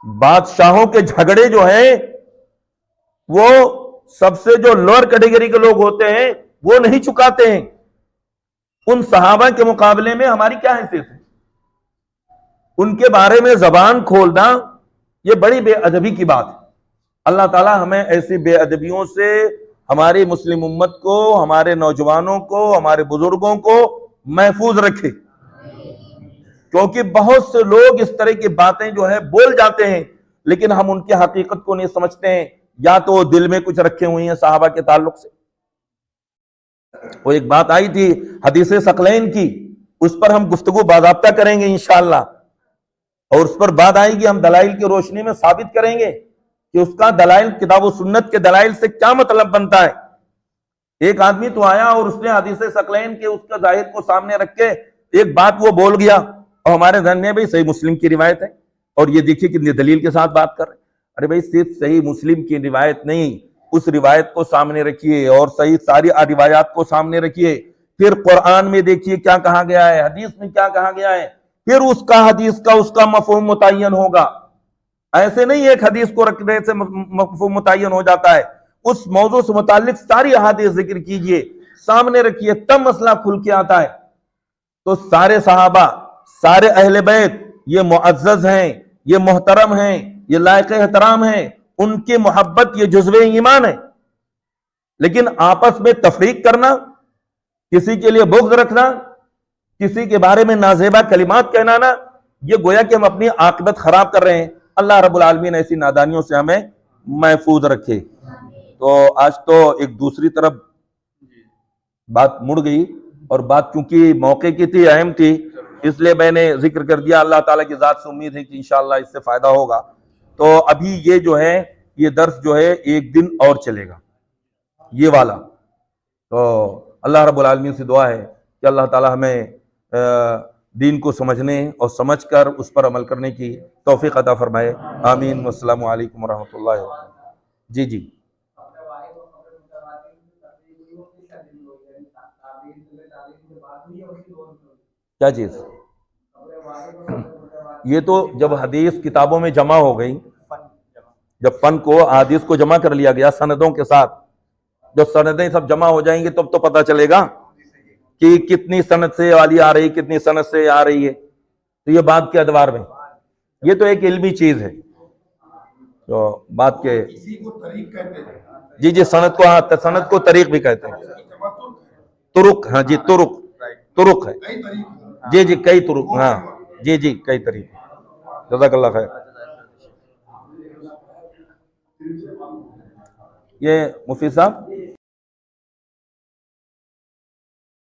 बादशाहों के झगड़े जो हैं वो सबसे जो लोअर कैटेगरी के लोग होते हैं वो नहीं चुकाते हैं। उन सहाबा के मुकाबले में हमारी क्या हैसियत है, उनके बारे में जबान खोलना ये बड़ी बेअदबी की बात है। अल्लाह ताला हमें ऐसी बेअदबियों से हमारी मुस्लिम उम्मत को, हमारे नौजवानों को, हमारे बुजुर्गों को महफूज रखे, क्योंकि बहुत से लोग इस तरह की बातें जो है बोल जाते हैं, लेकिन हम उनकी हकीकत को नहीं समझते हैं, या तो वो दिल में कुछ रखे हुए हैं सहाबा के ताल्लुक से। वो एक बात आई थी हदीस सकलैन की, उस पर हम गुफ्तगू बाज़ाब्ता करेंगे इंशाअल्लाह, और उस पर बात आएगी, हम दलाइल की रोशनी में साबित करेंगे कि उसका दलाइल, किताब और सुन्नत के दलाइल से क्या मतलब बनता है। एक आदमी तो आया और उसने हदीस सकलैन के उसका जाहिर को सामने रख के एक बात वो बोल गया, और हमारे ध्यान में भाई सही मुस्लिम की रिवायत है, और ये देखिए कितनी दलील के साथ बात कर रहे हैं। अरे भाई सिर्फ सही मुस्लिम की रिवायत नहीं, उस रिवायत को सामने रखिए और सही सारी रिवायात को सामने रखिए, फिर कुरान में देखिए क्या कहा गया है, हदीस में क्या कहा गया है, फिर उसका हदीस का उसका मफहूम मुतय्यन होगा। ऐसे नहीं एक हदीस को रखने से मफहूम मुतय्यन हो जाता है, उस मौजू से मुतालिक सारी हदीस जिक्र कीजिए, सामने रखिए, तब मसला खुल के आता है। तो सारे सहाबा, सारे अहले बैत ये मुअज़्ज़ज़ हैं, ये मोहतरम हैं, ये लायक एहतराम है, उनकी मोहब्बत ये जुज़्वे ईमान है। लेकिन आपस में तफरीक करना, किसी के लिए बुग़्ज़ रखना, किसी के बारे में नाज़ेबा कलिमात कहना, ये गोया कि हम अपनी आक़िबत खराब कर रहे हैं। अल्लाह रब्बुल आलमीन ऐसी नादानियों से हमें महफूज रखे। तो आज तो एक दूसरी तरफ बात मुड़ गई, और बात क्योंकि मौके की थी, अहम थी, इसलिए मैंने जिक्र कर दिया। अल्लाह ताला की ज़ात से उम्मीद है कि इंशाअल्लाह इससे फ़ायदा होगा। तो अभी ये जो है, ये दर्स जो है 1 दिन और चलेगा, ये वाला। तो अल्लाह रब्बुल आलमीन से दुआ है कि अल्लाह ताला हमें दीन को समझने और समझकर उस पर अमल करने की तौफीक अता फरमाए। आमीन। वस्सलामु अलैकुम वरहमतुल्लाहि व बरकातुहू। जी जी, क्या चीज? ये तो जब हदीस किताबों में जमा हो गई, जब फन को हदीस को जमा कर लिया गया सनदों के साथ, जब सनदें सब जमा हो जाएंगी तब तो पता चलेगा कि कितनी सनद से वाली आ रही, कितनी सनद से आ रही है। तो ये बात के अदवार में ये तो एक इल्मी चीज है। तो बात के जी जी, सनद को, हाँ, सनद को तरीक भी कहते हैं, तुरुक, हाँ जी, तुरुक है जी जी, कई तुरुक, हाँ जी जी, कई तरीके। जज़ाकल्लाह खैर। ये मुफीद साहब